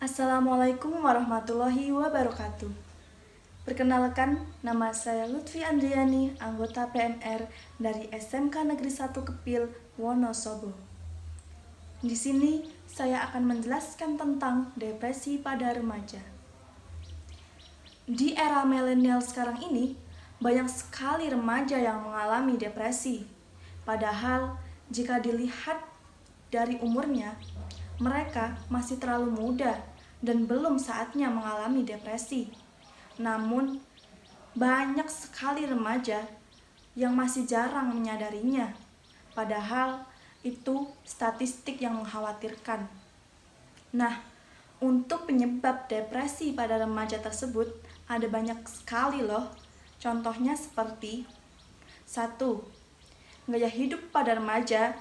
Assalamualaikum warahmatullahi wabarakatuh. Perkenalkan, nama saya Lutfi Andriani, anggota PMR dari SMK Negeri 1 Kepil, Wonosobo. Di sini saya akan menjelaskan tentang depresi pada remaja. Di era milenial sekarang ini, banyak sekali remaja yang mengalami depresi. Padahal, jika dilihat dari umurnya, mereka masih terlalu muda dan belum saatnya mengalami depresi. Namun, banyak sekali remaja yang masih jarang menyadarinya. Padahal, itu statistik yang mengkhawatirkan. Nah, untuk penyebab depresi pada remaja tersebut ada banyak sekali loh. Contohnya seperti 1. Gaya hidup pada remaja,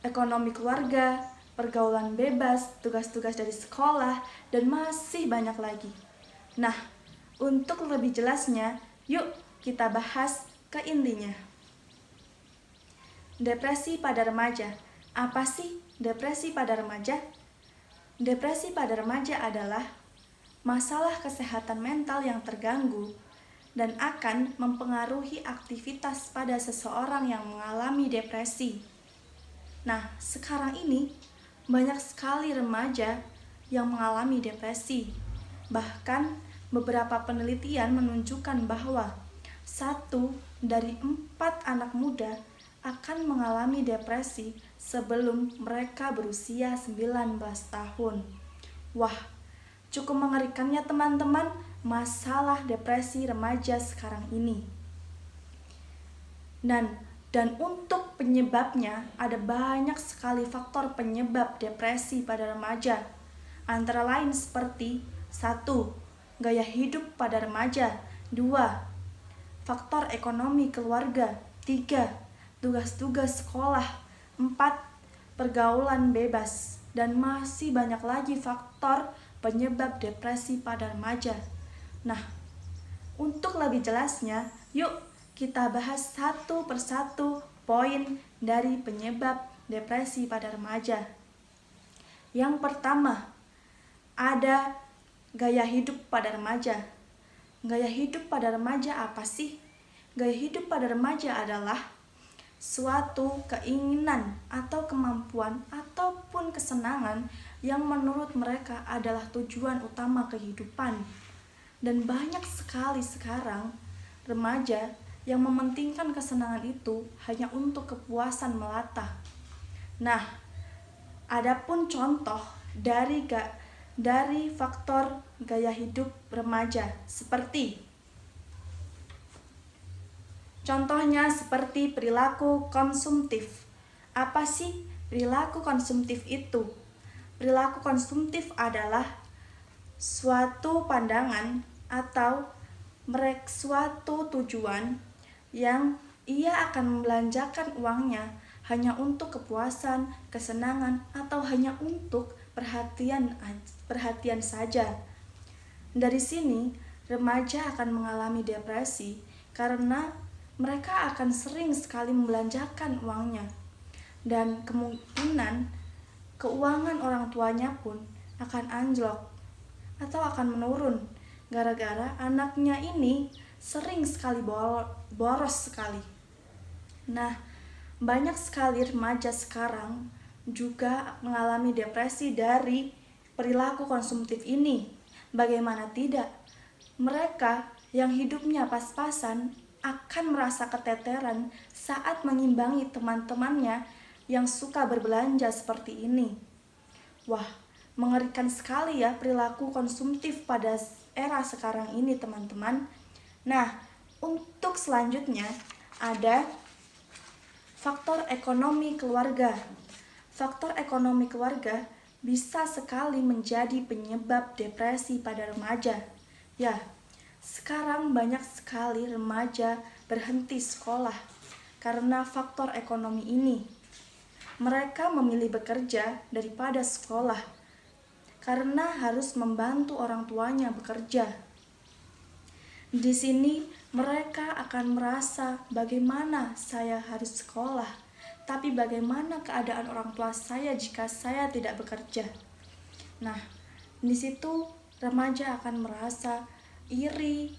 ekonomi keluarga, pergaulan bebas, tugas-tugas dari sekolah, dan masih banyak lagi. Nah, untuk lebih jelasnya, yuk kita bahas ke intinya. Depresi pada remaja. Apa sih depresi pada remaja? Depresi pada remaja adalah masalah kesehatan mental yang terganggu dan akan mempengaruhi aktivitas pada seseorang yang mengalami depresi. Nah, sekarang ini banyak sekali remaja yang mengalami depresi. Bahkan beberapa penelitian menunjukkan bahwa 1 dari 4 anak muda akan mengalami depresi sebelum mereka berusia 19 tahun. Wah, cukup mengerikannya teman-teman masalah depresi remaja sekarang ini. Dan untuk penyebabnya ada banyak sekali faktor penyebab depresi pada remaja. Antara lain seperti 1. Gaya hidup pada remaja. 2. Faktor ekonomi keluarga. 3. Tugas-tugas sekolah. 4. Pergaulan bebas. Dan masih banyak lagi faktor penyebab depresi pada remaja. Nah, untuk lebih jelasnya, yuk kita bahas satu persatu poin dari penyebab depresi pada remaja. Yang pertama, ada gaya hidup pada remaja. Gaya hidup pada remaja apa sih? Gaya hidup pada remaja adalah suatu keinginan atau kemampuan ataupun kesenangan yang menurut mereka adalah tujuan utama kehidupan. Dan banyak sekali sekarang remaja yang mementingkan kesenangan itu hanya untuk kepuasan melata. Nah, adapun contoh dari faktor gaya hidup remaja seperti contohnya seperti perilaku konsumtif. Apa sih perilaku konsumtif itu? Perilaku konsumtif adalah suatu pandangan atau suatu tujuan yang ia akan membelanjakan uangnya hanya untuk kepuasan, kesenangan, atau hanya untuk perhatian saja. Dari sini, remaja akan mengalami depresi karena mereka akan sering sekali membelanjakan uangnya, dan kemungkinan keuangan orang tuanya pun akan anjlok atau akan menurun gara-gara anaknya ini sering sekali boros sekali. Nah, banyak sekali remaja sekarang juga mengalami depresi dari perilaku konsumtif ini. Bagaimana tidak? Mereka yang hidupnya pas-pasan akan merasa keteteran saat mengimbangi teman-temannya yang suka berbelanja seperti ini. Wah, mengerikan sekali ya perilaku konsumtif pada era sekarang ini, teman-teman. Nah, untuk selanjutnya ada faktor ekonomi keluarga. Faktor ekonomi keluarga bisa sekali menjadi penyebab depresi pada remaja. Ya, sekarang banyak sekali remaja berhenti sekolah karena faktor ekonomi ini. Mereka memilih bekerja daripada sekolah karena harus membantu orang tuanya bekerja. Di sini mereka akan merasa bagaimana saya harus sekolah, tapi bagaimana keadaan orang tua saya jika saya tidak bekerja. Nah, di situ remaja akan merasa iri,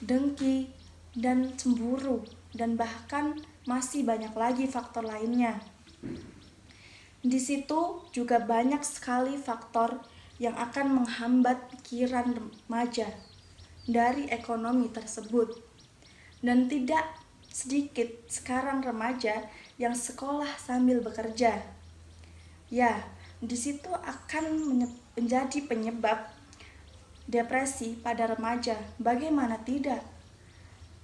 dengki, dan cemburu, dan bahkan masih banyak lagi faktor lainnya. Di situ juga banyak sekali faktor yang akan menghambat pikiran remaja dari ekonomi tersebut. Dan tidak sedikit sekarang remaja yang sekolah sambil bekerja. Ya, di situ akan menjadi penyebab depresi pada remaja. Bagaimana tidak?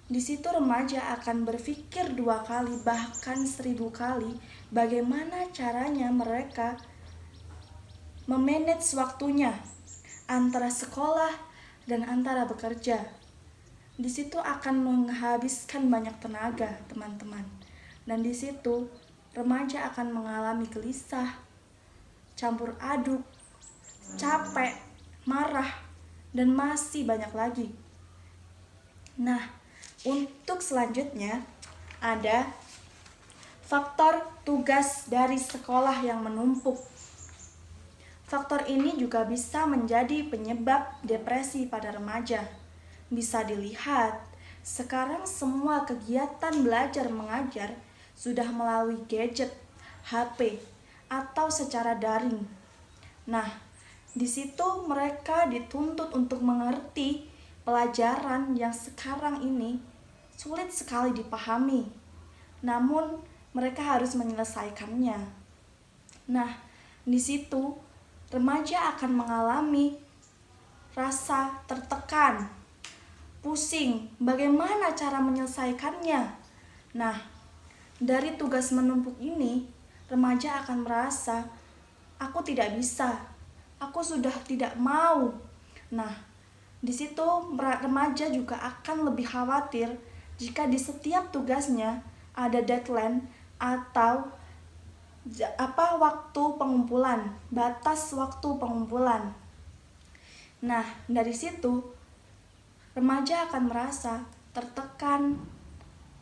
Di situ remaja akan berpikir 2 kali, bahkan 1000 kali, bagaimana caranya mereka memanage waktunya antara sekolah dan antara bekerja. Di situ akan menghabiskan banyak tenaga, teman-teman. Dan di situ remaja akan mengalami gelisah, campur aduk, capek, marah, dan masih banyak lagi. Nah, untuk selanjutnya ada faktor tugas dari sekolah yang menumpuk. Faktor ini juga bisa menjadi penyebab depresi pada remaja. Bisa dilihat, sekarang semua kegiatan belajar mengajar sudah melalui gadget, HP, atau secara daring. Nah, di situ mereka dituntut untuk mengerti pelajaran yang sekarang ini sulit sekali dipahami, namun mereka harus menyelesaikannya. Nah, di situ remaja akan mengalami rasa tertekan, pusing, bagaimana cara menyelesaikannya. Nah, dari tugas menumpuk ini, remaja akan merasa, aku tidak bisa, aku sudah tidak mau. Nah, di situ remaja juga akan lebih khawatir jika di setiap tugasnya ada deadline atau waktu pengumpulan, batas waktu pengumpulan. Nah, dari situ remaja akan merasa tertekan,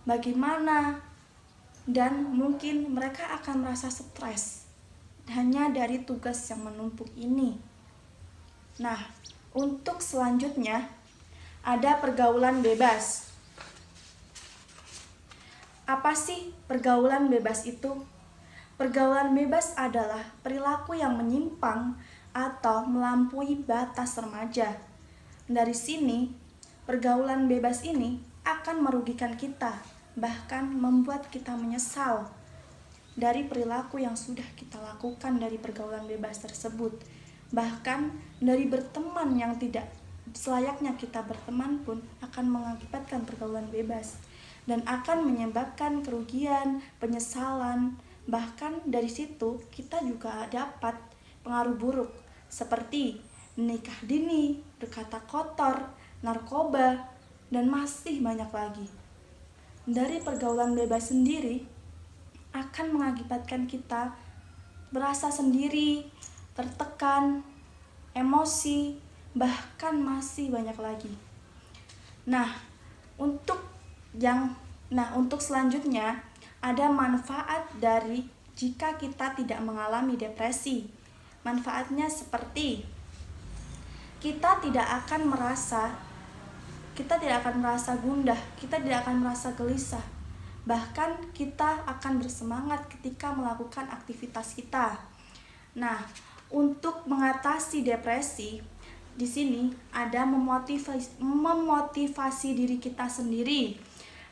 bagaimana, dan mungkin mereka akan merasa stres hanya dari tugas yang menumpuk ini. Nah, untuk selanjutnya ada pergaulan bebas. Apa sih pergaulan bebas itu? Pergaulan bebas adalah perilaku yang menyimpang atau melampaui batas remaja. Dari sini, pergaulan bebas ini akan merugikan kita, bahkan membuat kita menyesal dari perilaku yang sudah kita lakukan dari pergaulan bebas tersebut. Bahkan dari berteman yang tidak selayaknya kita berteman pun akan mengakibatkan pergaulan bebas dan akan menyebabkan kerugian, penyesalan. Bahkan dari situ kita juga dapat pengaruh buruk seperti nikah dini, berkata kotor, narkoba, dan masih banyak lagi. Dari pergaulan bebas sendiri akan mengakibatkan kita merasa sendiri, tertekan, emosi, bahkan masih banyak lagi. Untuk selanjutnya ada manfaat dari jika kita tidak mengalami depresi. Manfaatnya seperti kita tidak akan merasa gundah, kita tidak akan merasa gelisah. Bahkan kita akan bersemangat ketika melakukan aktivitas kita. Nah, untuk mengatasi depresi, di sini ada memotivasi diri kita sendiri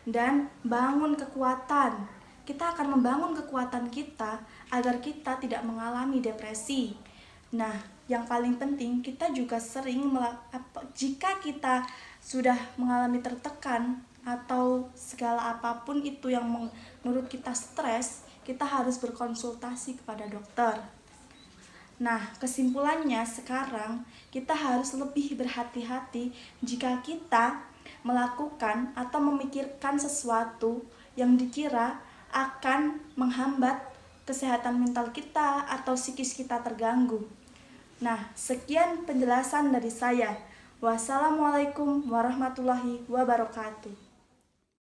dan bangun kekuatan. Kita akan membangun kekuatan kita agar kita tidak mengalami depresi. Nah, yang paling penting kita juga jika kita sudah mengalami tertekan atau segala apapun itu yang menurut kita stres, kita harus berkonsultasi kepada dokter. Nah, kesimpulannya sekarang kita harus lebih berhati-hati jika kita melakukan atau memikirkan sesuatu yang dikira akan menghambat kesehatan mental kita atau psikis kita terganggu. Nah, sekian penjelasan dari saya. Wassalamualaikum warahmatullahi wabarakatuh.